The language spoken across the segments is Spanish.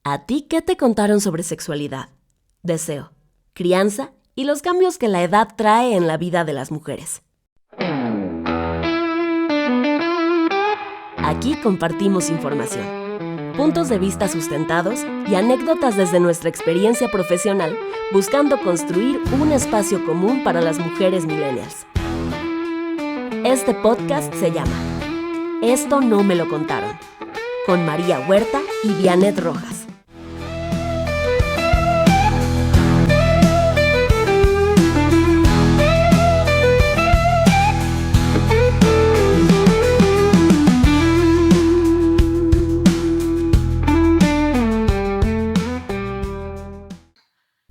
¿A ti qué te contaron sobre sexualidad, deseo, crianza y los cambios que la edad trae en la vida de las mujeres? Aquí compartimos información, puntos de vista sustentados y anécdotas desde nuestra experiencia profesional, buscando construir un espacio común para las mujeres millennials. Este podcast se llama Esto no me lo contaron, con María Huerta y Vianet Rojas.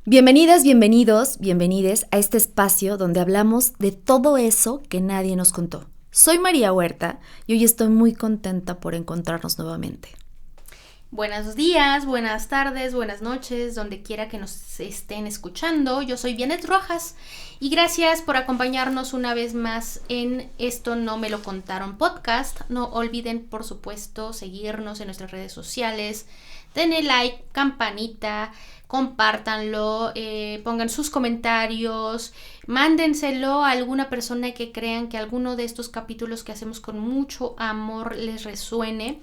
Bienvenidas, bienvenidos, bienvenides a este espacio donde hablamos de todo eso que nadie nos contó. Soy María Huerta y hoy estoy muy contenta por encontrarnos nuevamente. Buenos días, buenas tardes, buenas noches, donde quiera que nos estén escuchando. Yo soy Vianet Rojas y gracias por acompañarnos una vez más en Esto no me lo contaron podcast. No olviden, por supuesto, seguirnos en nuestras redes sociales. Denle like, campanita, compártanlo, pongan sus comentarios, mándenselo a alguna persona que crean que alguno de estos capítulos que hacemos con mucho amor les resuene.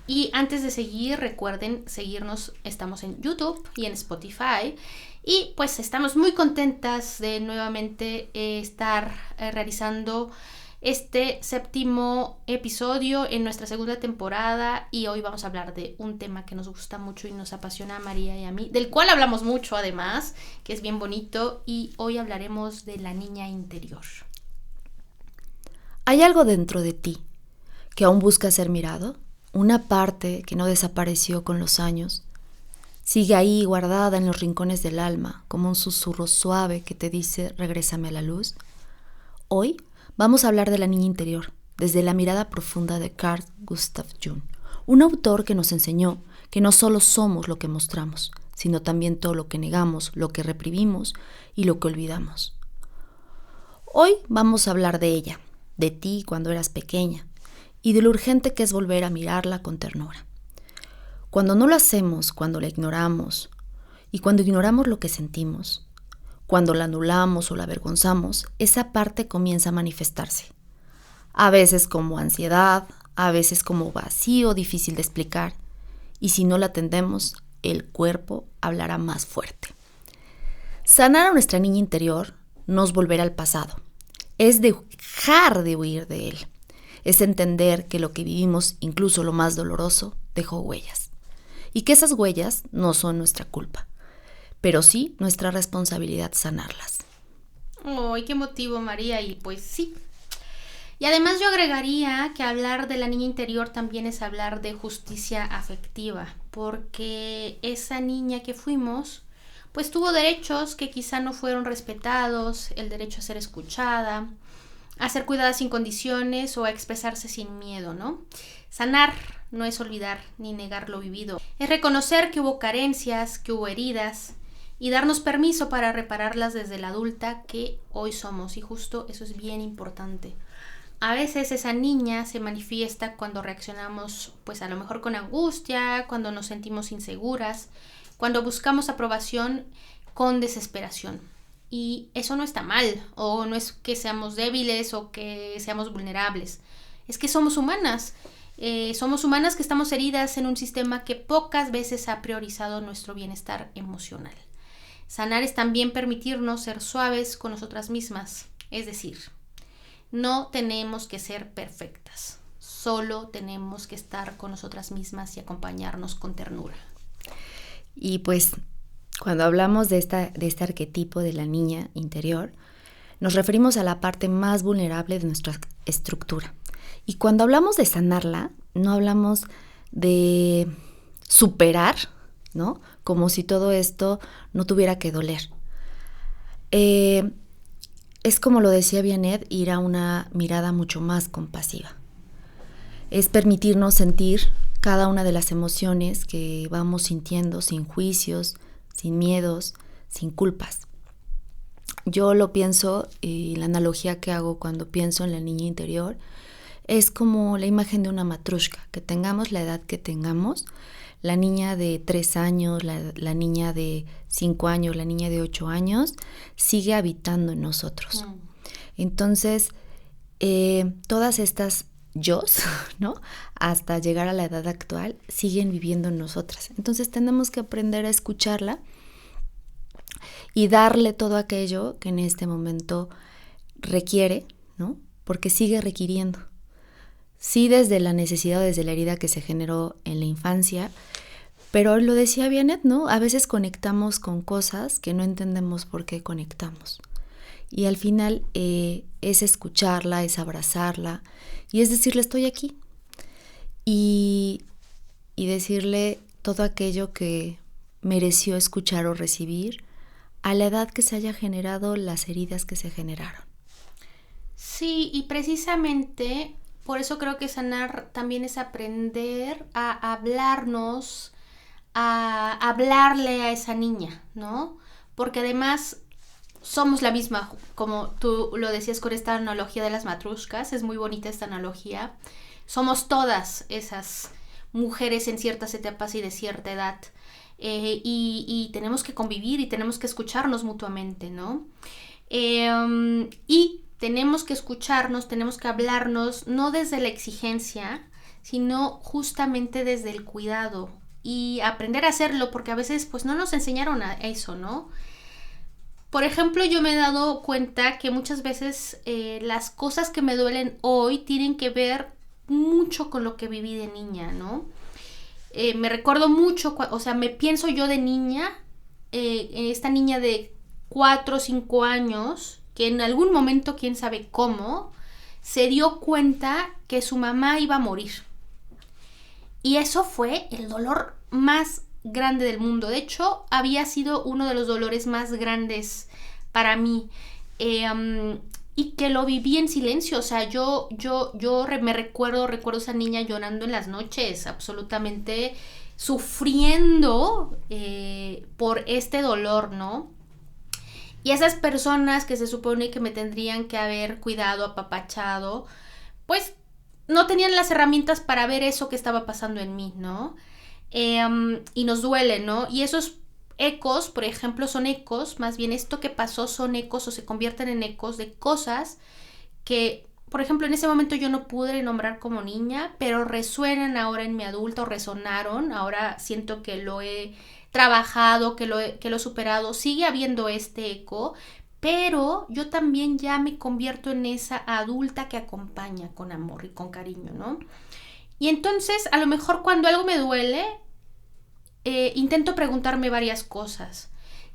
Y antes de seguir, recuerden seguirnos, estamos en YouTube y en Spotify. Y pues estamos muy contentas de nuevamente estar realizando este séptimo episodio en nuestra segunda temporada, y hoy vamos a hablar de un tema que nos gusta mucho y nos apasiona a María y a mí, del cual hablamos mucho además, que es bien bonito, y hoy hablaremos de la niña interior. ¿Hay algo dentro de ti que aún busca ser mirado? Una parte que no desapareció con los años, sigue ahí guardada en los rincones del alma, como un susurro suave que te dice regrésame a la luz. Hoy vamos a hablar de la niña interior, desde la mirada profunda de Carl Gustav Jung, un autor que nos enseñó que no solo somos lo que mostramos, sino también todo lo que negamos, lo que reprimimos y lo que olvidamos. Hoy vamos a hablar de ella, de ti cuando eras pequeña, y de lo urgente que es volver a mirarla con ternura. Cuando no lo hacemos, cuando la ignoramos, y cuando ignoramos lo que sentimos, cuando la anulamos o la avergonzamos, esa parte comienza a manifestarse. A veces como ansiedad, a veces como vacío difícil de explicar, y si no la atendemos, el cuerpo hablará más fuerte. Sanar a nuestra niña interior no es volver al pasado, es dejar de huir de él, es entender que lo que vivimos, incluso lo más doloroso, dejó huellas, y que esas huellas no son nuestra culpa, pero sí nuestra responsabilidad sanarlas. ¡Ay, qué emotivo, María! Y pues sí. Y además yo agregaría que hablar de la niña interior también es hablar de justicia afectiva, porque esa niña que fuimos, pues tuvo derechos que quizá no fueron respetados, el derecho a ser escuchada, a ser cuidada sin condiciones o a expresarse sin miedo, ¿no? Sanar no es olvidar ni negar lo vivido, es reconocer que hubo carencias, que hubo heridas, y darnos permiso para repararlas desde la adulta que hoy somos, y justo eso es bien importante. A veces esa niña se manifiesta cuando reaccionamos, pues a lo mejor con angustia, cuando nos sentimos inseguras, cuando buscamos aprobación con desesperación. Y eso no está mal, o no es que seamos débiles o que seamos vulnerables, es que somos humanas. Somos humanas que estamos heridas en un sistema que pocas veces ha priorizado nuestro bienestar emocional. Sanar es también permitirnos ser suaves con nosotras mismas, es decir, no tenemos que ser perfectas, solo tenemos que estar con nosotras mismas y acompañarnos con ternura. Y pues cuando hablamos de este arquetipo de la niña interior, nos referimos a la parte más vulnerable de nuestra estructura. Y cuando hablamos de sanarla, no hablamos de superar, ¿no? Como si todo esto no tuviera que doler. Es como lo decía Vianet, ir a una mirada mucho más compasiva. Es permitirnos sentir cada una de las emociones que vamos sintiendo sin juicios, sin miedos, sin culpas. Yo lo pienso, y la analogía que hago cuando pienso en la niña interior es como la imagen de una matrushka, que tengamos la edad que tengamos, la niña de 3 años, la niña de 5 años, la niña de 8 años, sigue habitando en nosotros. Entonces, todas estas yos, ¿no? Hasta llegar a la edad actual, siguen viviendo en nosotras. Entonces tenemos que aprender a escucharla y darle todo aquello que en este momento requiere, ¿no? Porque sigue requiriendo. Sí, desde la necesidad, desde la herida que se generó en la infancia, pero lo decía Bianet, ¿no? A veces conectamos con cosas que no entendemos por qué conectamos. Y al final es escucharla, es abrazarla y es decirle estoy aquí. Y decirle todo aquello que mereció escuchar o recibir a la edad que se haya generado, las heridas que se generaron. Sí, y precisamente por eso creo que sanar también es aprender a hablarnos, a hablarle a esa niña, ¿no? Porque además somos la misma, como tú lo decías con esta analogía de las matrushkas, es muy bonita esta analogía. Somos todas esas mujeres en ciertas etapas y de cierta edad. Y tenemos que convivir y tenemos que escucharnos mutuamente, ¿no? Y tenemos que escucharnos, tenemos que hablarnos, no desde la exigencia, sino justamente desde el cuidado. Y aprender a hacerlo, porque a veces pues no nos enseñaron a eso, ¿no? Por ejemplo, yo me he dado cuenta que muchas veces las cosas que me duelen hoy tienen que ver mucho con lo que viví de niña, ¿no? Me recuerdo mucho, o sea, me pienso yo de niña, esta niña de 4 o 5 años, que en algún momento, quién sabe cómo, se dio cuenta que su mamá iba a morir. Y eso fue el dolor más grande del mundo. De hecho, había sido uno de los dolores más grandes para mí. Y que lo viví en silencio. O sea, yo me recuerdo a esa niña llorando en las noches, absolutamente sufriendo por este dolor, ¿no? Y esas personas que se supone que me tendrían que haber cuidado, apapachado, pues no tenían las herramientas para ver eso que estaba pasando en mí, ¿no? Y nos duele, ¿no? Y esos ecos, por ejemplo, son ecos, más bien esto que pasó son ecos o se convierten en ecos de cosas que, por ejemplo, en ese momento yo no pude nombrar como niña, pero resuenan ahora en mi adulta o resonaron, ahora siento que lo he trabajado, que lo he superado, sigue habiendo este eco, pero yo también ya me convierto en esa adulta que acompaña con amor y con cariño, ¿no? Y entonces, a lo mejor cuando algo me duele, intento preguntarme varias cosas.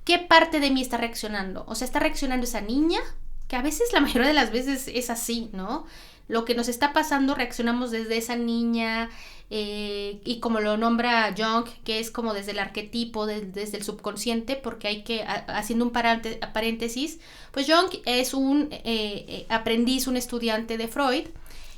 ¿Qué parte de mí está reaccionando? O sea, ¿está reaccionando esa niña? Que a veces, la mayoría de las veces es así, ¿no? Lo que nos está pasando, reaccionamos desde esa niña, y como lo nombra Jung, que es como desde el arquetipo, desde el subconsciente, porque hay que, haciendo un paréntesis, pues Jung es un aprendiz, un estudiante de Freud,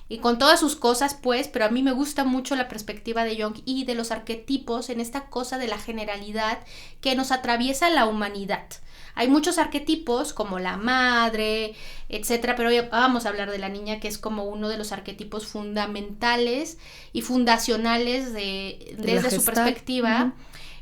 y con todas sus cosas, pues, pero a mí me gusta mucho la perspectiva de Jung y de los arquetipos en esta cosa de la generalidad que nos atraviesa la humanidad. Hay muchos arquetipos como la madre, etcétera, pero hoy vamos a hablar de la niña, que es como uno de los arquetipos fundamentales y fundacionales desde su perspectiva,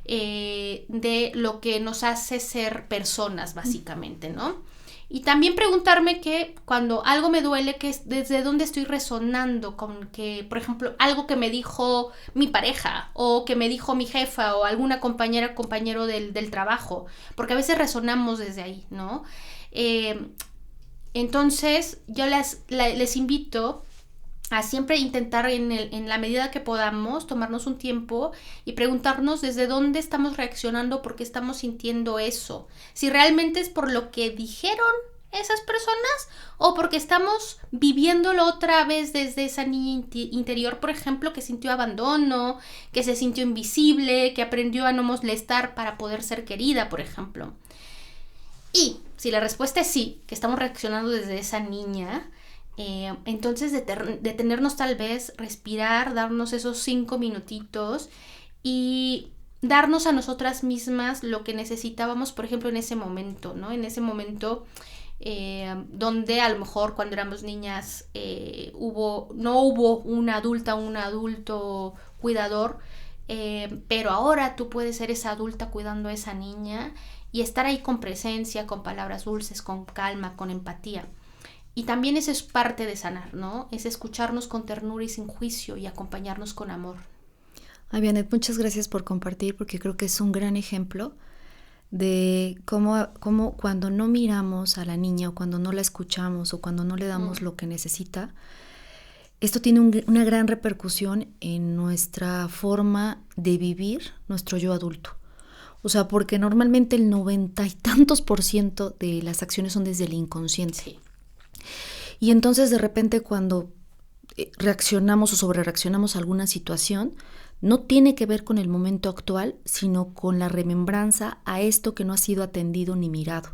de lo que nos hace ser personas, básicamente, ¿no? Y también preguntarme que cuando algo me duele, que es desde dónde estoy resonando con que, por ejemplo, algo que me dijo mi pareja o que me dijo mi jefa o alguna compañera, compañero del trabajo, porque a veces resonamos desde ahí, ¿no? Entonces yo les invito a siempre intentar en la medida que podamos tomarnos un tiempo y preguntarnos desde dónde estamos reaccionando, por qué estamos sintiendo eso. Si realmente es por lo que dijeron esas personas o porque estamos viviéndolo otra vez desde esa niña interior, por ejemplo, que sintió abandono, que se sintió invisible, que aprendió a no molestar para poder ser querida, por ejemplo. Y si la respuesta es sí, que estamos reaccionando desde esa niña, entonces detenernos tal vez, respirar, darnos esos 5 minutitos y darnos a nosotras mismas lo que necesitábamos, por ejemplo, en ese momento, ¿no? En ese momento donde a lo mejor cuando éramos niñas no hubo una adulta, un adulto cuidador, pero ahora tú puedes ser esa adulta cuidando a esa niña y estar ahí con presencia, con palabras dulces, con calma, con empatía. Y también eso es parte de sanar, ¿no? Es escucharnos con ternura y sin juicio y acompañarnos con amor. Ay, Vianet, muchas gracias por compartir, porque creo que es un gran ejemplo de cómo cuando no miramos a la niña, o cuando no la escuchamos, o cuando no le damos lo que necesita, esto tiene una gran repercusión en nuestra forma de vivir nuestro yo adulto. O sea, porque normalmente el 90 y tantos % de las acciones son desde el inconsciente. Sí. Y entonces de repente cuando reaccionamos o sobrereaccionamos a alguna situación, no tiene que ver con el momento actual, sino con la remembranza a esto que no ha sido atendido ni mirado.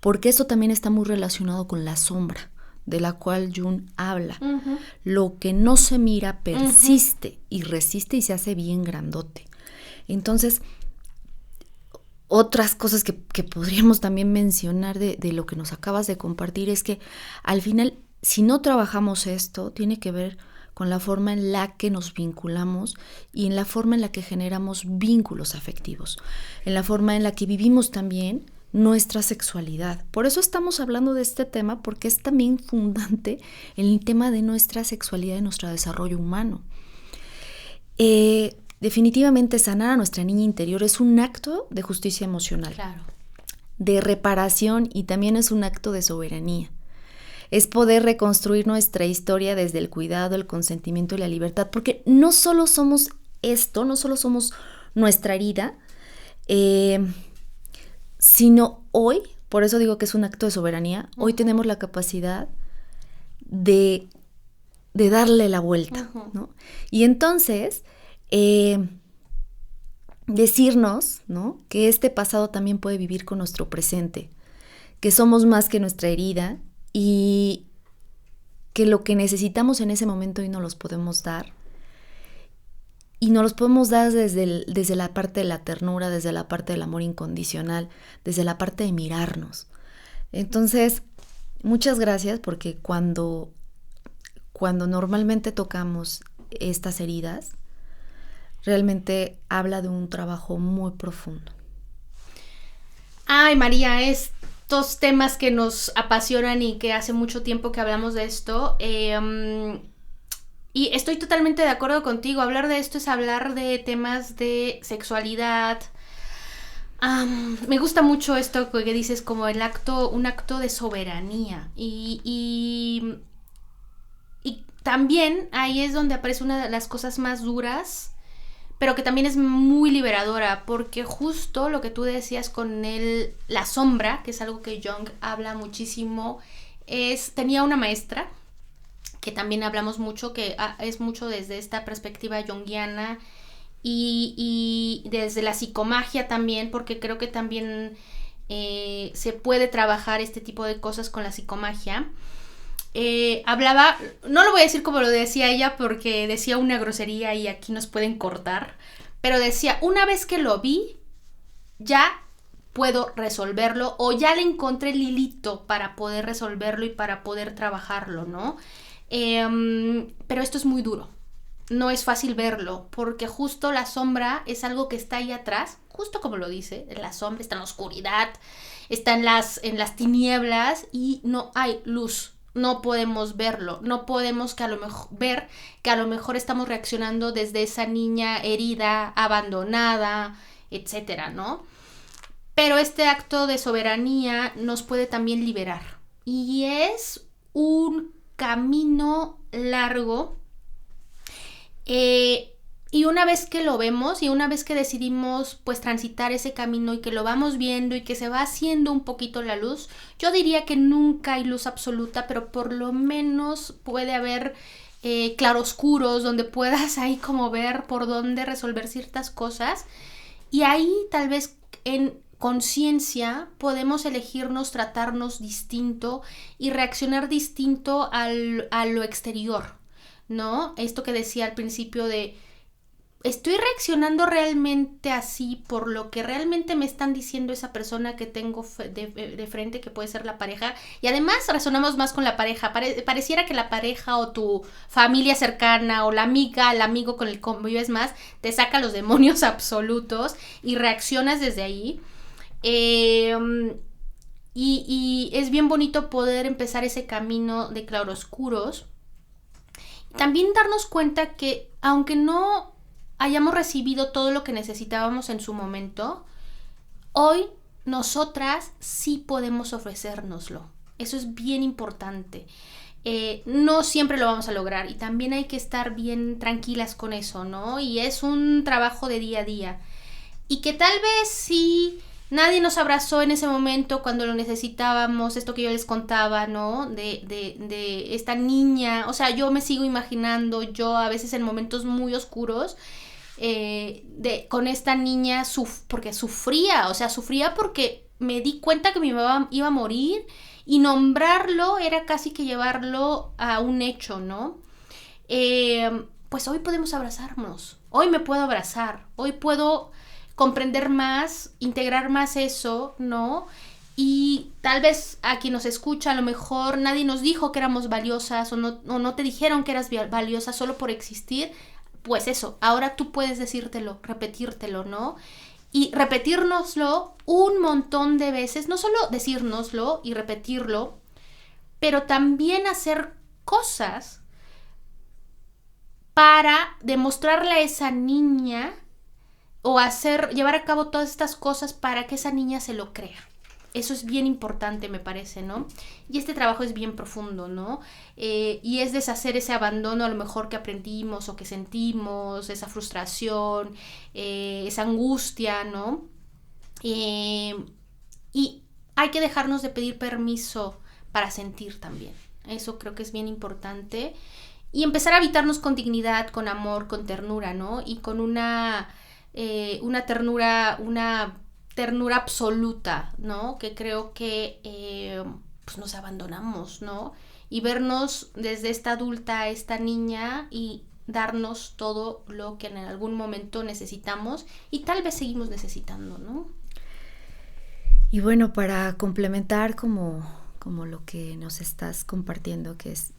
Porque esto también está muy relacionado con la sombra, de la cual Jung habla. Uh-huh. Lo que no se mira persiste y resiste y se hace bien grandote. Entonces, otras cosas que podríamos también mencionar de lo que nos acabas de compartir es que al final, si no trabajamos esto, tiene que ver con la forma en la que nos vinculamos y en la forma en la que generamos vínculos afectivos, en la forma en la que vivimos también nuestra sexualidad. Por eso estamos hablando de este tema, porque es también fundante en el tema de nuestra sexualidad y nuestro desarrollo humano. Definitivamente sanar a nuestra niña interior es un acto de justicia emocional, claro, de reparación, y también es un acto de soberanía. Es poder reconstruir nuestra historia desde el cuidado, el consentimiento y la libertad, porque no solo somos esto, no solo somos nuestra herida, sino hoy, por eso digo que es un acto de soberanía, hoy tenemos la capacidad de darle la vuelta, ¿no? Y entonces decirnos, ¿no?, que este pasado también puede vivir con nuestro presente, que somos más que nuestra herida y que lo que necesitamos en ese momento hoy nos los podemos dar, y nos los podemos dar desde la parte de la ternura, desde la parte del amor incondicional, desde la parte de mirarnos. Entonces, muchas gracias, porque cuando normalmente tocamos estas heridas, realmente habla de un trabajo muy profundo. Ay, María, estos temas que nos apasionan y que hace mucho tiempo que hablamos de esto, y estoy totalmente de acuerdo contigo. Hablar de esto es hablar de temas de sexualidad. Me gusta mucho esto que dices, como un acto de soberanía. Y también ahí es donde aparece una de las cosas más duras, pero que también es muy liberadora, porque justo lo que tú decías con la sombra, que es algo que Jung habla muchísimo, tenía una maestra, que también hablamos mucho, que es mucho desde esta perspectiva junguiana y desde la psicomagia también, porque creo que también se puede trabajar este tipo de cosas con la psicomagia. Hablaba, no lo voy a decir como lo decía ella, porque decía una grosería y aquí nos pueden cortar, pero decía, una vez que lo vi, ya puedo resolverlo, o ya le encontré el hilito para poder resolverlo y para poder trabajarlo, ¿no? Pero esto es muy duro, no es fácil verlo, porque justo la sombra es algo que está ahí atrás, justo como lo dice, la sombra está en la oscuridad, está en las tinieblas y no hay luz. No podemos verlo, no podemos ver que a lo mejor estamos reaccionando desde esa niña herida, abandonada, etcétera, ¿no? Pero este acto de soberanía nos puede también liberar. Y es un camino largo. Y una vez que lo vemos y una vez que decidimos pues transitar ese camino y que lo vamos viendo y que se va haciendo un poquito la luz, yo diría que nunca hay luz absoluta, pero por lo menos puede haber claroscuros donde puedas ahí como ver por dónde resolver ciertas cosas, y ahí tal vez en conciencia podemos elegirnos tratarnos distinto y reaccionar distinto a lo exterior, ¿no? Esto que decía al principio de ¿estoy reaccionando realmente así por lo que realmente me están diciendo esa persona que tengo de frente, que puede ser la pareja? Y además resonamos más con la pareja. Pareciera que la pareja o tu familia cercana o la amiga, el amigo con el que convives más, te saca los demonios absolutos y reaccionas desde ahí. Y es bien bonito poder empezar ese camino de claroscuros. También darnos cuenta que aunque no hayamos recibido todo lo que necesitábamos en su momento, hoy nosotras sí podemos ofrecérnoslo. Eso es bien importante. No siempre lo vamos a lograr y también hay que estar bien tranquilas con eso, ¿no? Y es un trabajo de día a día. Y que tal vez sí nadie nos abrazó en ese momento cuando lo necesitábamos, esto que yo les contaba, ¿no? De esta niña, o sea, yo me sigo imaginando, yo a veces en momentos muy oscuros, con esta niña, porque sufría, o sea, sufría porque me di cuenta que mi mamá iba a morir y nombrarlo era casi que llevarlo a un hecho, ¿no? Pues hoy podemos abrazarnos, hoy me puedo abrazar, hoy puedo comprender más, integrar más eso, ¿no? Y tal vez a quien nos escucha, a lo mejor nadie nos dijo que éramos valiosas o no te dijeron que eras valiosa solo por existir. Pues eso, ahora tú puedes decírtelo, repetírtelo, ¿no? Y repetírnoslo un montón de veces, no solo decírnoslo y repetirlo, pero también hacer cosas para demostrarle a esa niña o llevar a cabo todas estas cosas para que esa niña se lo crea. Eso es bien importante, me parece, ¿no? Y este trabajo es bien profundo, ¿no? Y es deshacer ese abandono a lo mejor que aprendimos o que sentimos, esa frustración, esa angustia, ¿no? Y hay que dejarnos de pedir permiso para sentir también. Eso creo que es bien importante. Y empezar a habitarnos con dignidad, con amor, con ternura, ¿no? Y con una ternura absoluta, ¿no? Que creo que pues nos abandonamos, ¿no? Y vernos desde esta adulta a esta niña y darnos todo lo que en algún momento necesitamos y tal vez seguimos necesitando, ¿no? Y bueno, para complementar como lo que nos estás compartiendo, que es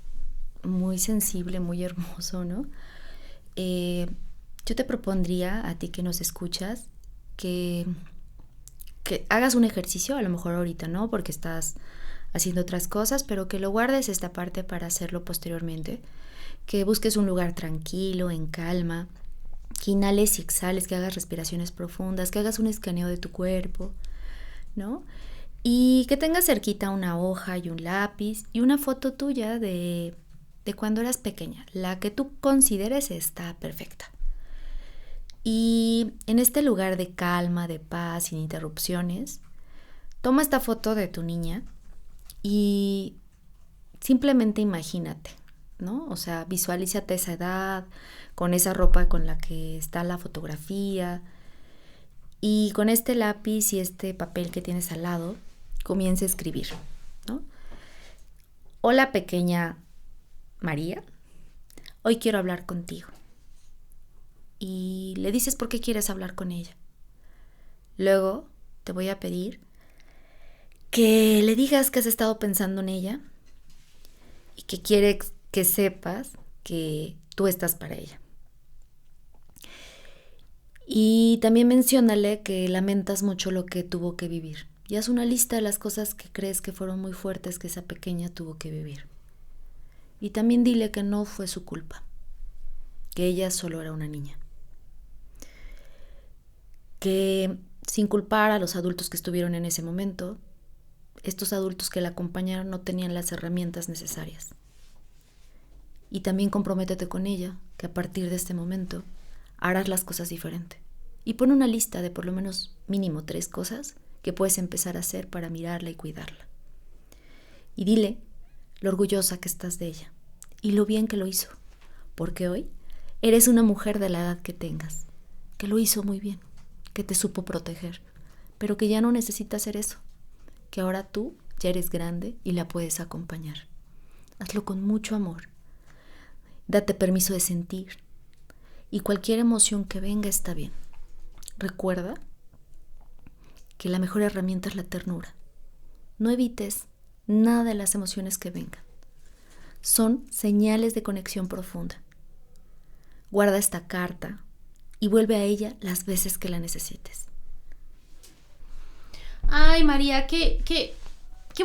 muy sensible, muy hermoso, ¿no? Yo te propondría a ti que nos escuchas que hagas un ejercicio, a lo mejor ahorita no, porque estás haciendo otras cosas, pero que lo guardes esta parte para hacerlo posteriormente, que busques un lugar tranquilo, en calma, que inhales y exhales, que hagas respiraciones profundas, que hagas un escaneo de tu cuerpo, ¿no? Y que tengas cerquita una hoja y un lápiz y una foto tuya de cuando eras pequeña, la que tú consideres está perfecta. Y en este lugar de calma, de paz, sin interrupciones, toma esta foto de tu niña y simplemente imagínate, ¿no? O sea, visualízate esa edad, con esa ropa con la que está la fotografía, y con este lápiz y este papel que tienes al lado, comienza a escribir, ¿no? Hola, pequeña María, hoy quiero hablar contigo. Y le dices por qué quieres hablar con ella. Luego te voy a pedir que le digas que has estado pensando en ella y que quiere que sepas que tú estás para ella. Y también menciónale que lamentas mucho lo que tuvo que vivir. Y haz una lista de las cosas que crees que fueron muy fuertes que esa pequeña tuvo que vivir. Y también dile que no fue su culpa, que ella solo era una niña. Que sin culpar a los adultos que estuvieron en ese momento, estos adultos que la acompañaron no tenían las herramientas necesarias. Y también comprométete con ella que a partir de este momento harás las cosas diferente. Y pon una lista de por lo menos mínimo 3 cosas que puedes empezar a hacer para mirarla y cuidarla. Y dile lo orgullosa que estás de ella y lo bien que lo hizo, porque hoy eres una mujer de la edad que tengas, que lo hizo muy bien, que te supo proteger, pero que ya no necesita hacer eso, que ahora tú ya eres grande y la puedes acompañar. Hazlo con mucho amor. Date permiso de sentir y cualquier emoción que venga está bien. Recuerda que la mejor herramienta es la ternura. No evites nada de las emociones que vengan. Son señales de conexión profunda. Guarda esta carta y vuelve a ella las veces que la necesites. Ay, María, qué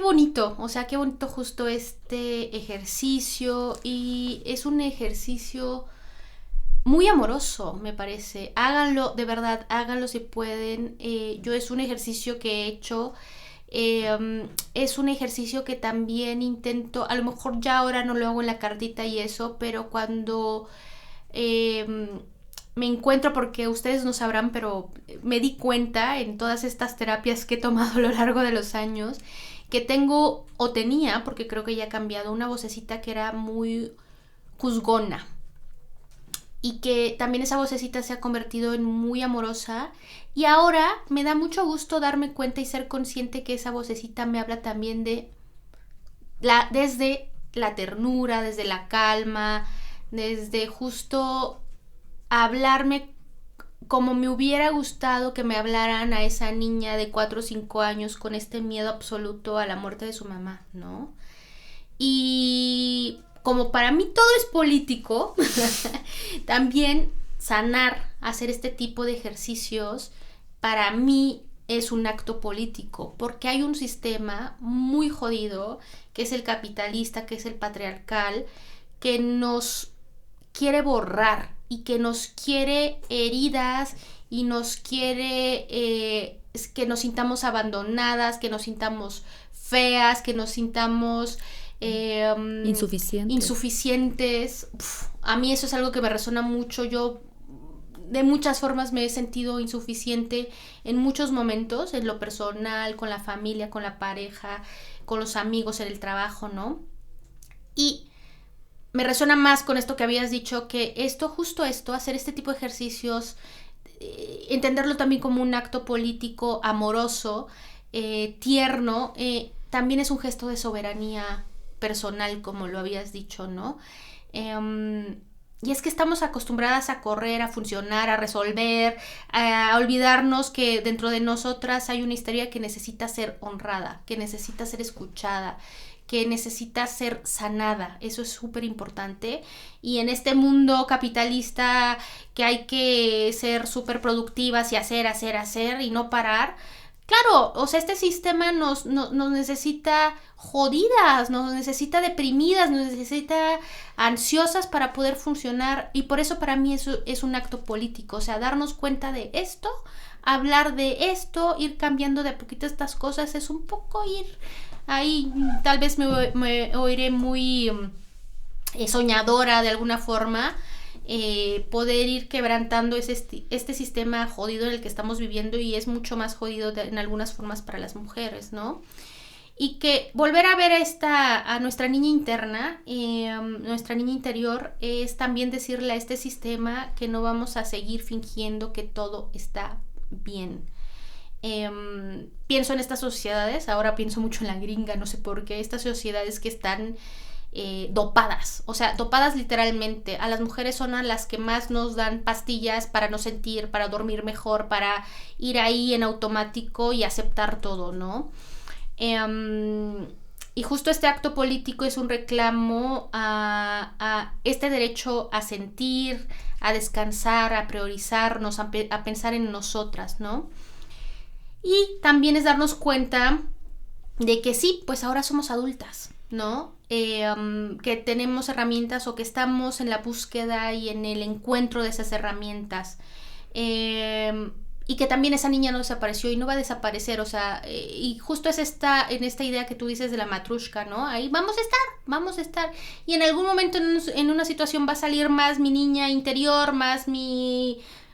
bonito, o sea, qué bonito justo este ejercicio, y es un ejercicio muy amoroso, me parece. Háganlo, de verdad, háganlo si pueden. Yo es un ejercicio que he hecho, es un ejercicio que también intento, a lo mejor ya ahora no lo hago en la cartita y eso, pero cuando me encuentro, porque ustedes no sabrán, pero me di cuenta en todas estas terapias que he tomado a lo largo de los años, que tengo, o tenía, porque creo que ya ha cambiado, una vocecita que era muy juzgona, y que también esa vocecita se ha convertido en muy amorosa, y ahora me da mucho gusto darme cuenta y ser consciente que esa vocecita me habla también desde la ternura, desde la calma, desde justo hablarme como me hubiera gustado que me hablaran a esa niña de 4 o 5 años con este miedo absoluto a la muerte de su mamá, ¿no? Y como para mí todo es político, también sanar, hacer este tipo de ejercicios, para mí es un acto político, porque hay un sistema muy jodido, que es el capitalista, que es el patriarcal, que nos quiere borrar y que nos quiere heridas y nos quiere que nos sintamos abandonadas, que nos sintamos feas, que nos sintamos insuficientes. A mí eso es algo que me resuena mucho. Yo de muchas formas me he sentido insuficiente en muchos momentos, en lo personal, con la familia, con la pareja, con los amigos, en el trabajo, ¿no? Y me resuena más con esto que habías dicho, que justo esto, hacer este tipo de ejercicios, entenderlo también como un acto político amoroso, tierno, también es un gesto de soberanía personal, como lo habías dicho, ¿no? Y es que estamos acostumbradas a correr, a funcionar, a resolver, a olvidarnos que dentro de nosotras hay una historia que necesita ser honrada, que necesita ser escuchada, que necesita ser sanada. Eso es súper importante. Y en este mundo capitalista que hay que ser súper productivas y hacer y no parar, claro, o sea, este sistema nos necesita jodidas, nos necesita deprimidas, nos necesita ansiosas para poder funcionar, y por eso para mí eso es un acto político, o sea, darnos cuenta de esto, hablar de esto, ir cambiando de a poquito estas cosas, es un poco ir ahí, tal vez me oiré muy soñadora de alguna forma, poder ir quebrantando este sistema jodido en el que estamos viviendo, y es mucho más jodido en algunas formas para las mujeres, ¿no? Y que volver a ver a nuestra niña interna, nuestra niña interior, es también decirle a este sistema que no vamos a seguir fingiendo que todo está bien. Pienso en estas sociedades, ahora pienso mucho en la gringa, no sé por qué, estas sociedades que están dopadas, o sea, dopadas literalmente. A las mujeres son a las que más nos dan pastillas para no sentir, para dormir mejor, para ir ahí en automático y aceptar todo, ¿no? Y justo este acto político es un reclamo a este derecho a sentir, a descansar, a priorizarnos, a pensar en nosotras, ¿no? Y también es darnos cuenta de que sí, pues ahora somos adultas, ¿no? Que tenemos herramientas, o que estamos en la búsqueda y en el encuentro de esas herramientas. Y que también esa niña no desapareció y no va a desaparecer, o sea, y justo es en esta idea que tú dices de la matrushka, ¿no? Ahí vamos a estar, y en algún momento en una situación va a salir más mi niña interior, más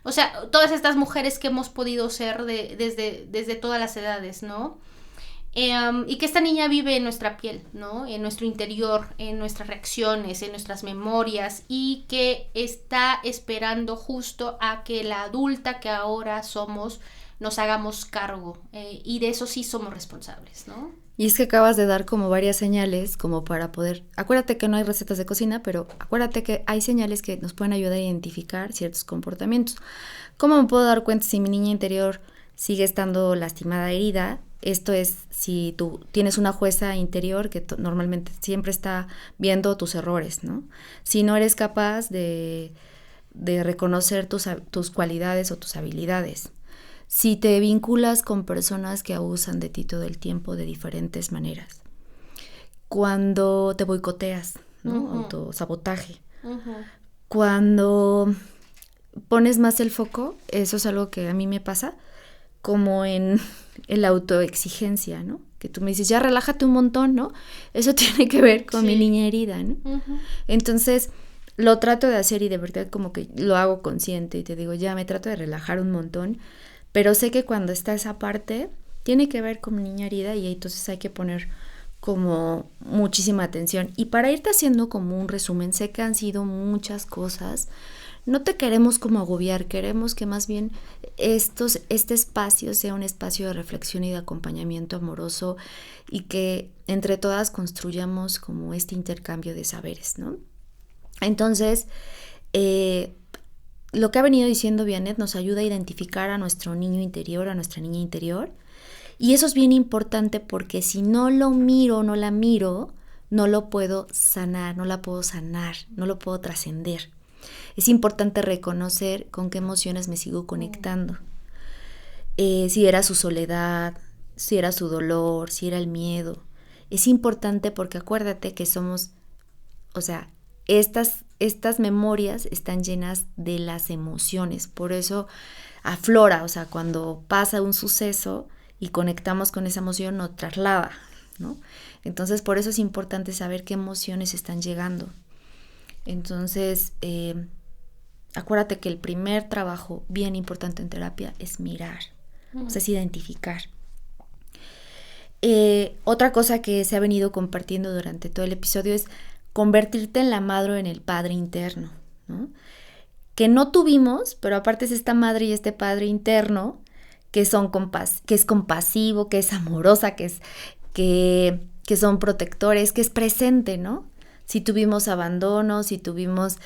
o sea, todas estas mujeres que hemos podido ser desde todas las edades, ¿no? Y que esta niña vive en nuestra piel, ¿no? En nuestro interior, en nuestras reacciones, en nuestras memorias, y que está esperando justo a que la adulta que ahora somos nos hagamos cargo, y de eso sí somos responsables, ¿no? Y es que acabas de dar como varias señales como para poder... Acuérdate que no hay recetas de cocina, pero acuérdate que hay señales que nos pueden ayudar a identificar ciertos comportamientos. ¿Cómo me puedo dar cuenta si mi niña interior sigue estando lastimada, herida? Esto es si tú tienes una jueza interior que normalmente siempre está viendo tus errores, ¿no? Si no eres capaz de reconocer tus cualidades o tus habilidades. Si te vinculas con personas que abusan de ti todo el tiempo de diferentes maneras. Cuando te boicoteas, ¿no? Autosabotaje. Cuando pones más el foco, eso es algo que a mí me pasa, como en la autoexigencia, ¿no? Que tú me dices, ya relájate un montón, ¿no? Eso tiene que ver con mi niña herida, ¿no? Entonces, lo trato de hacer y de verdad como que lo hago consciente y te digo, ya me trato de relajar un montón, pero sé que cuando está esa parte, tiene que ver con mi niña herida y entonces hay que poner como muchísima atención. Y para irte haciendo como un resumen, sé que han sido muchas cosas. No te queremos como agobiar, queremos que más bien este espacio sea un espacio de reflexión y de acompañamiento amoroso y que entre todas construyamos como este intercambio de saberes, ¿no? Entonces, lo que ha venido diciendo Vianett nos ayuda a identificar a nuestro niño interior, a nuestra niña interior, y eso es bien importante porque si no lo miro, no la miro, no lo puedo sanar, no la puedo sanar, no lo puedo trascender. Es importante reconocer con qué emociones me sigo conectando. Si era su soledad, si era su dolor, si era el miedo. Es importante porque acuérdate que somos, o sea, estas memorias están llenas de las emociones. Por eso aflora, o sea, cuando pasa un suceso y conectamos con esa emoción, nos traslada, ¿no? Entonces, por eso es importante saber qué emociones están llegando. Entonces, acuérdate que el primer trabajo bien importante en terapia es mirar, o sea, es identificar. Otra cosa que se ha venido compartiendo durante todo el episodio es convertirte en la madre o en el padre interno, ¿no? Que no tuvimos, pero aparte es esta madre y este padre interno que es compasivo, que es amorosa, que son protectores, que es presente, ¿no? Si tuvimos abandono, si tuvimos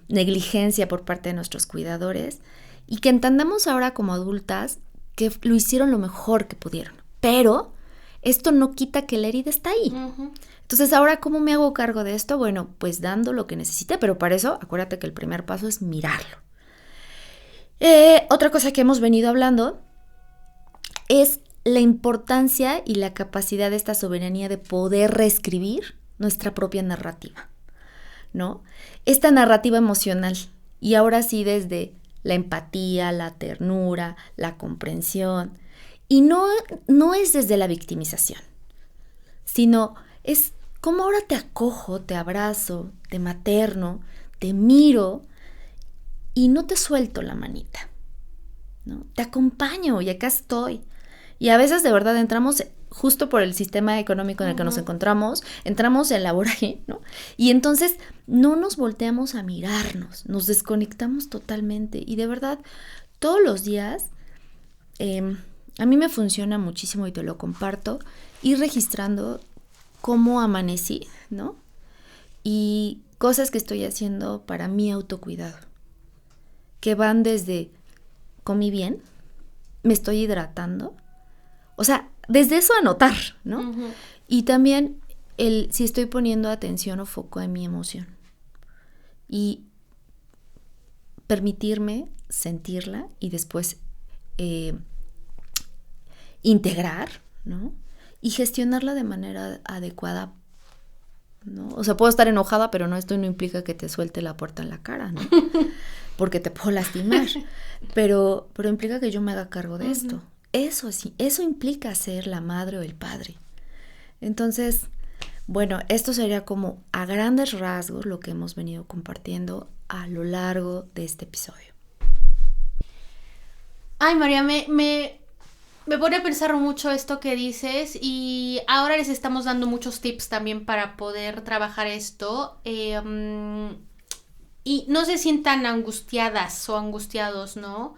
negligencia por parte de nuestros cuidadores y que entendamos ahora como adultas que lo hicieron lo mejor que pudieron, pero esto no quita que la herida está ahí. Entonces, ahora, ¿cómo me hago cargo de esto? Bueno, pues dando lo que necesite, pero para eso, acuérdate que el primer paso es mirarlo. Otra cosa que hemos venido hablando es la importancia y la capacidad de esta soberanía de poder reescribir nuestra propia narrativa, ¿no? Esta narrativa emocional, y ahora sí desde la empatía, la ternura, la comprensión, y no es desde la victimización, sino es como ahora te acojo, te abrazo, te materno, te miro y no te suelto la manita, ¿no? Te acompaño y acá estoy. Y a veces de verdad entramos, justo por el sistema económico en el que nos encontramos, entramos en la vorágine, ¿no? Y entonces no nos volteamos a mirarnos, nos desconectamos totalmente. Y de verdad, todos los días, a mí me funciona muchísimo y te lo comparto, ir registrando cómo amanecí, ¿no? Y cosas que estoy haciendo para mi autocuidado, que van desde comí bien, me estoy hidratando, o sea, desde eso anotar, ¿no? Y también si estoy poniendo atención o foco en mi emoción y permitirme sentirla y después integrar, ¿no? Y gestionarla de manera adecuada, ¿no? O sea, puedo estar enojada, pero esto no implica que te suelte la puerta en la cara, ¿no? Porque te puedo lastimar, pero implica que yo me haga cargo de esto. Eso sí, eso implica ser la madre o el padre. Entonces, bueno, esto sería como a grandes rasgos lo que hemos venido compartiendo a lo largo de este episodio. Ay, María, me pone a pensar mucho esto que dices y ahora les estamos dando muchos tips también para poder trabajar esto y no se sientan angustiadas o angustiados, ¿no?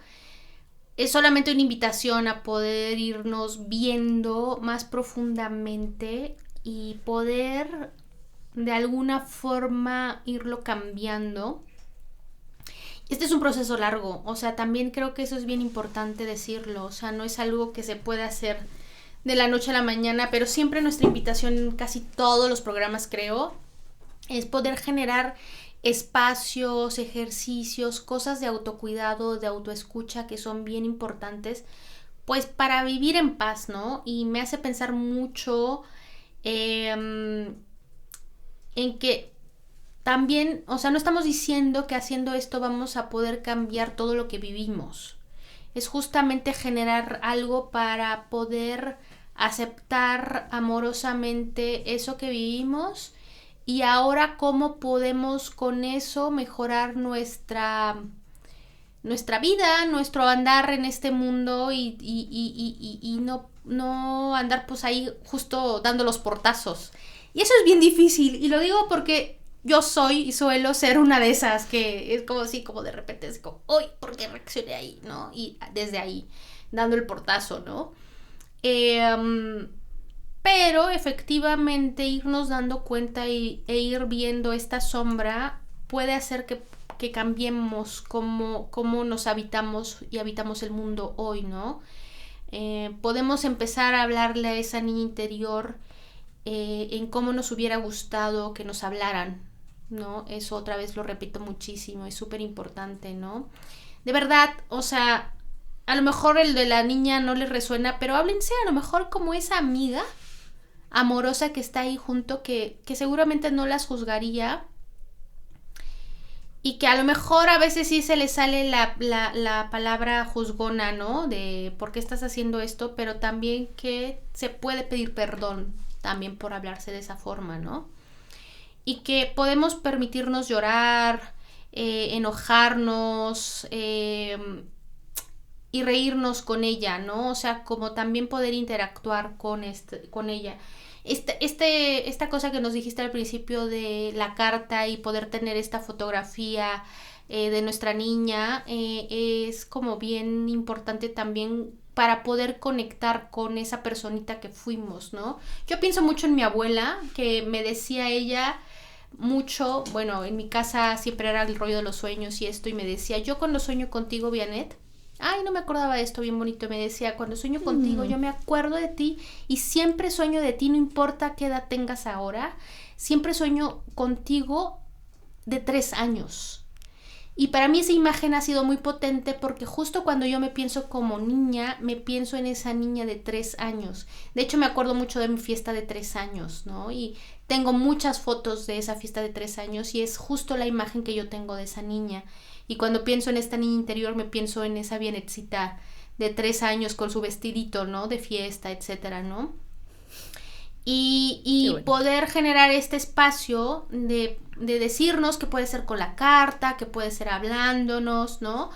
es solamente una invitación a poder irnos viendo más profundamente y poder de alguna forma irlo cambiando. Este es un proceso largo, o sea, también creo que eso es bien importante decirlo, o sea, no es algo que se pueda hacer de la noche a la mañana, pero siempre nuestra invitación en casi todos los programas, creo, es poder generar espacios, ejercicios, cosas de autocuidado, de autoescucha que son bien importantes, pues para vivir en paz, ¿no? Y me hace pensar mucho en que también, o sea, no estamos diciendo que haciendo esto vamos a poder cambiar todo lo que vivimos. Es justamente generar algo para poder aceptar amorosamente eso que vivimos y ahora cómo podemos con eso mejorar nuestra vida, nuestro andar en este mundo y no andar pues ahí justo dando los portazos. Y eso es bien difícil y lo digo porque yo soy y suelo ser una de esas que es como así, como de repente es como, uy, ¿por qué reaccioné ahí? ¿No? Y desde ahí, dando el portazo, ¿no? Pero efectivamente irnos dando cuenta e ir viendo esta sombra puede hacer que cambiemos cómo nos habitamos y habitamos el mundo hoy, ¿no? Podemos empezar a hablarle a esa niña interior en cómo nos hubiera gustado que nos hablaran, ¿no? Eso otra vez lo repito muchísimo, es súper importante, ¿no? De verdad, o sea, a lo mejor el de la niña no le resuena, pero háblense a lo mejor como esa amiga amorosa que está ahí junto, que seguramente no las juzgaría y que a lo mejor a veces sí se le sale la palabra juzgona, ¿no? De por qué estás haciendo esto, pero también que se puede pedir perdón también por hablarse de esa forma, ¿no? Y que podemos permitirnos llorar, enojarnos y reírnos con ella, ¿no? O sea, como también poder interactuar con ella. Esta cosa que nos dijiste al principio de la carta y poder tener esta fotografía de nuestra niña es como bien importante también para poder conectar con esa personita que fuimos, ¿no? Yo pienso mucho en mi abuela, que me decía ella mucho, bueno, en mi casa siempre era el rollo de los sueños y esto, y me decía, yo cuando sueño contigo, Vianet, ay, no me acordaba de esto, bien bonito, me decía, cuando sueño contigo, yo me acuerdo de ti y siempre sueño de ti, no importa qué edad tengas ahora, siempre sueño contigo de 3 años. Y para mí esa imagen ha sido muy potente porque justo cuando yo me pienso como niña, me pienso en esa niña de 3 años. De hecho, me acuerdo mucho de mi fiesta de 3 años, ¿no? Y tengo muchas fotos de esa fiesta de 3 años y es justo la imagen que yo tengo de esa niña. Y cuando pienso en esta niña interior, me pienso en esa Vianetcita de 3 años con su vestidito, ¿no? De fiesta, etcétera, ¿no? Y bueno, poder generar este espacio de decirnos que puede ser con la carta, que puede ser hablándonos, ¿no?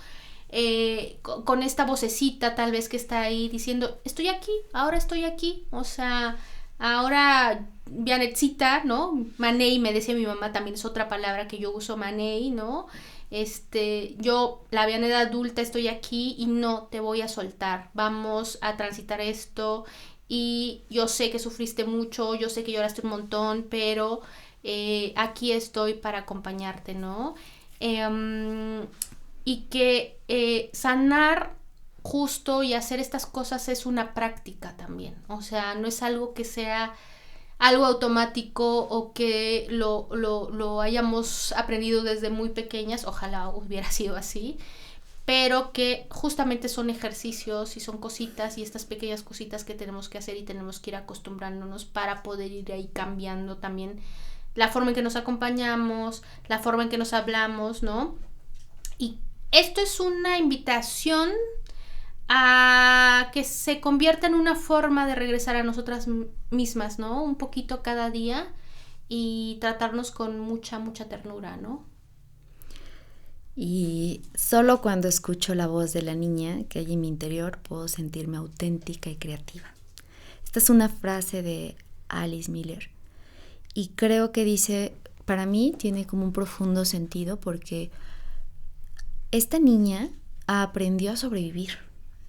Con esta vocecita tal vez que está ahí diciendo, estoy aquí, ahora estoy aquí, o sea, ahora Vianetcita, ¿no? Manei, me decía mi mamá, también es otra palabra que yo uso, Manei, ¿no? Yo, la Vianet adulta, estoy aquí y no te voy a soltar, vamos a transitar esto. Y yo sé que sufriste mucho, yo sé que lloraste un montón, pero aquí estoy para acompañarte, ¿no? Y que sanar justo y hacer estas cosas es una práctica también. O sea, no es algo que sea algo automático o que lo hayamos aprendido desde muy pequeñas. Ojalá hubiera sido así. Pero que justamente son ejercicios y son cositas y estas pequeñas cositas que tenemos que hacer y tenemos que ir acostumbrándonos para poder ir ahí cambiando también la forma en que nos acompañamos, la forma en que nos hablamos, ¿no? Y esto es una invitación a que se convierta en una forma de regresar a nosotras mismas, ¿no? Un poquito cada día y tratarnos con mucha, mucha ternura, ¿no? Y solo cuando escucho la voz de la niña que hay en mi interior puedo sentirme auténtica y creativa. Esta es una frase de Alice Miller y creo que dice, para mí tiene como un profundo sentido porque esta niña aprendió a sobrevivir.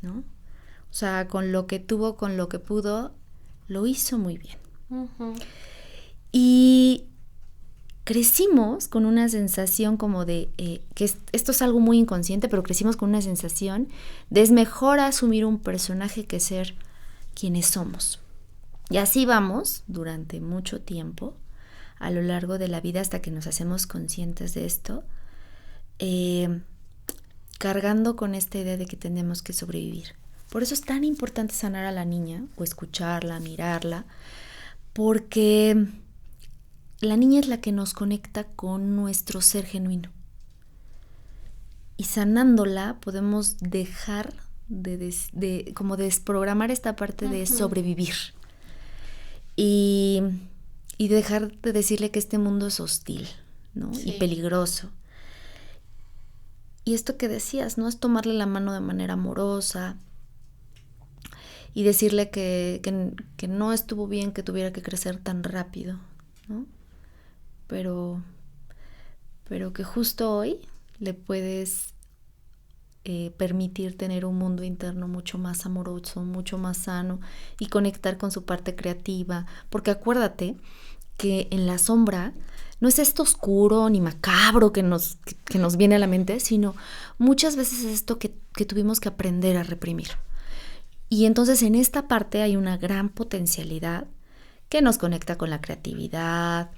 ¿no? O sea, con lo que tuvo, con lo que pudo, lo hizo muy bien. Uh-huh. Y crecimos con una sensación como de, esto es algo muy inconsciente, pero crecimos con una sensación de es mejor asumir un personaje que ser quienes somos. Y así vamos durante mucho tiempo, a lo largo de la vida, hasta que nos hacemos conscientes de esto, cargando con esta idea de que tenemos que sobrevivir. Por eso es tan importante sanar a la niña, o escucharla, mirarla, porque la niña es la que nos conecta con nuestro ser genuino. Y sanándola podemos dejar como desprogramar esta parte de sobrevivir. Y dejar de decirle que este mundo es hostil, ¿no? Sí. Y peligroso. Y esto que decías, ¿no? Es tomarle la mano de manera amorosa y decirle que no estuvo bien que tuviera que crecer tan rápido, ¿no? Pero que justo hoy le puedes permitir tener un mundo interno mucho más amoroso, mucho más sano y conectar con su parte creativa. Porque acuérdate que en la sombra no es esto oscuro ni macabro que nos viene a la mente, sino muchas veces es esto que tuvimos que aprender a reprimir. Y entonces en esta parte hay una gran potencialidad que nos conecta con la creatividad,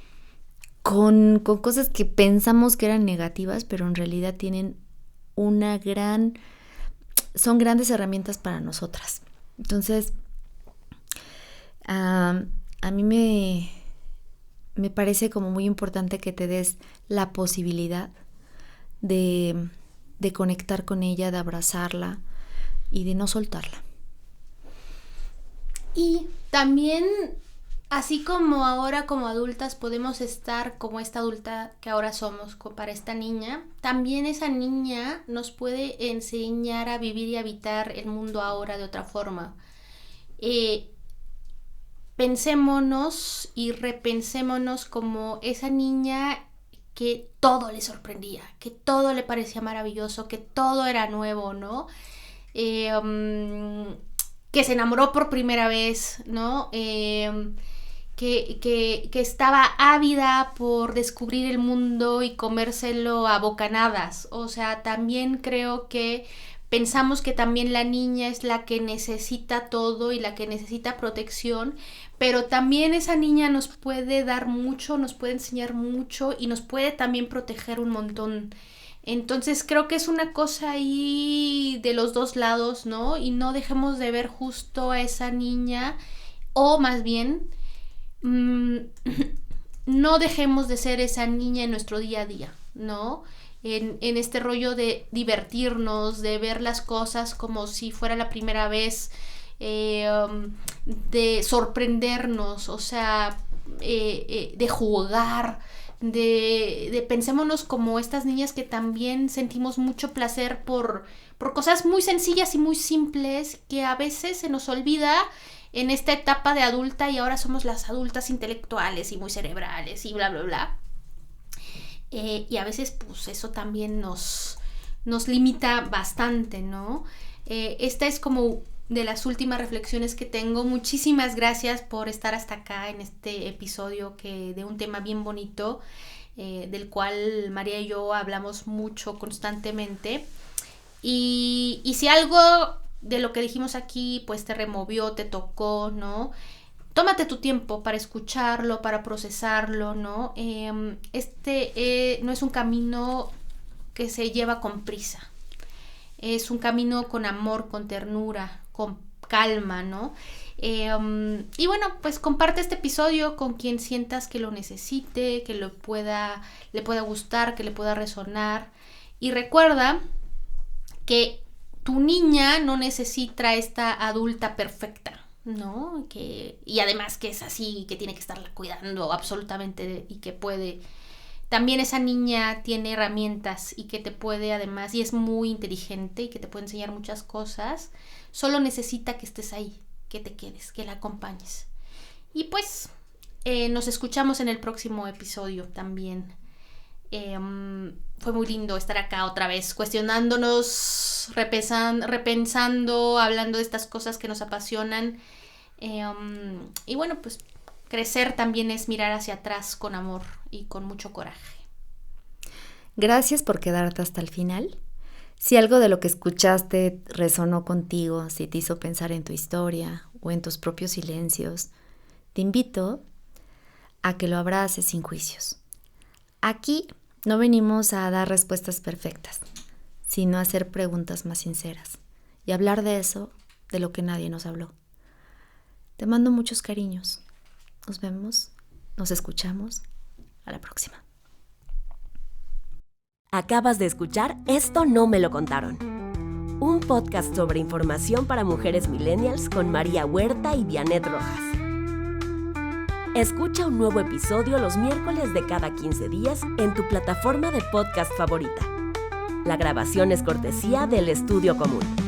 con cosas que pensamos que eran negativas, pero en realidad tienen son grandes herramientas para nosotras. Entonces, a mí me parece como muy importante que te des la posibilidad de conectar con ella, de abrazarla y de no soltarla. Y también, así como ahora como adultas podemos estar como esta adulta que ahora somos para esta niña, también esa niña nos puede enseñar a vivir y habitar el mundo ahora de otra forma. Pensémonos y repensémonos como esa niña que todo le sorprendía, que todo le parecía maravilloso, que todo era nuevo, ¿no? Que se enamoró por primera vez, ¿no? Que estaba ávida por descubrir el mundo y comérselo a bocanadas. O sea, también creo que pensamos que también la niña es la que necesita todo y la que necesita protección, pero también esa niña nos puede dar mucho, nos puede enseñar mucho y nos puede también proteger un montón. Entonces creo que es una cosa ahí de los dos lados, ¿no? Y no dejemos de ver justo a esa niña, o más bien, no dejemos de ser esa niña en nuestro día a día, ¿no? En este rollo de divertirnos, de ver las cosas como si fuera la primera vez, de sorprendernos, o sea, de jugar, de pensémonos como estas niñas que también sentimos mucho placer por cosas muy sencillas y muy simples que a veces se nos olvida en esta etapa de adulta, y ahora somos las adultas intelectuales y muy cerebrales y bla bla bla. Y a veces pues eso también nos limita bastante, ¿no? Esta es como de las últimas reflexiones que tengo. Muchísimas gracias por estar hasta acá en este episodio de un tema bien bonito, del cual María y yo hablamos mucho constantemente. Y si algo de lo que dijimos aquí pues te removió, te tocó, ¿no? Tómate tu tiempo para escucharlo, para procesarlo, ¿no? No es un camino que se lleva con prisa. Es un camino con amor, con ternura, con calma, ¿no? Y bueno, pues comparte este episodio con quien sientas que lo necesite, que le pueda gustar, que le pueda resonar. Y recuerda que tu niña no necesita esta adulta perfecta, ¿no? Y además que es así, que tiene que estarla cuidando absolutamente y que puede. También esa niña tiene herramientas y que te puede además, y es muy inteligente y que te puede enseñar muchas cosas. Solo necesita que estés ahí, que te quedes, que la acompañes. Y pues nos escuchamos en el próximo episodio también. fue muy lindo estar acá otra vez, cuestionándonos, repensando, hablando de estas cosas que nos apasionan. Y bueno, pues crecer también es mirar hacia atrás con amor y con mucho coraje. Gracias por quedarte hasta el final. Si algo de lo que escuchaste resonó contigo, si te hizo pensar en tu historia o en tus propios silencios, te invito a que lo abraces sin juicios. Aquí no venimos a dar respuestas perfectas, sino a hacer preguntas más sinceras y hablar de eso, de lo que nadie nos habló. Te mando muchos cariños. Nos vemos, nos escuchamos. A la próxima. Acabas de escuchar Esto no me lo contaron. Un podcast sobre información para mujeres millennials con María Huerta y Vianet Rojas. Escucha un nuevo episodio los miércoles de cada 15 días en tu plataforma de podcast favorita. La grabación es cortesía del Estudio Común.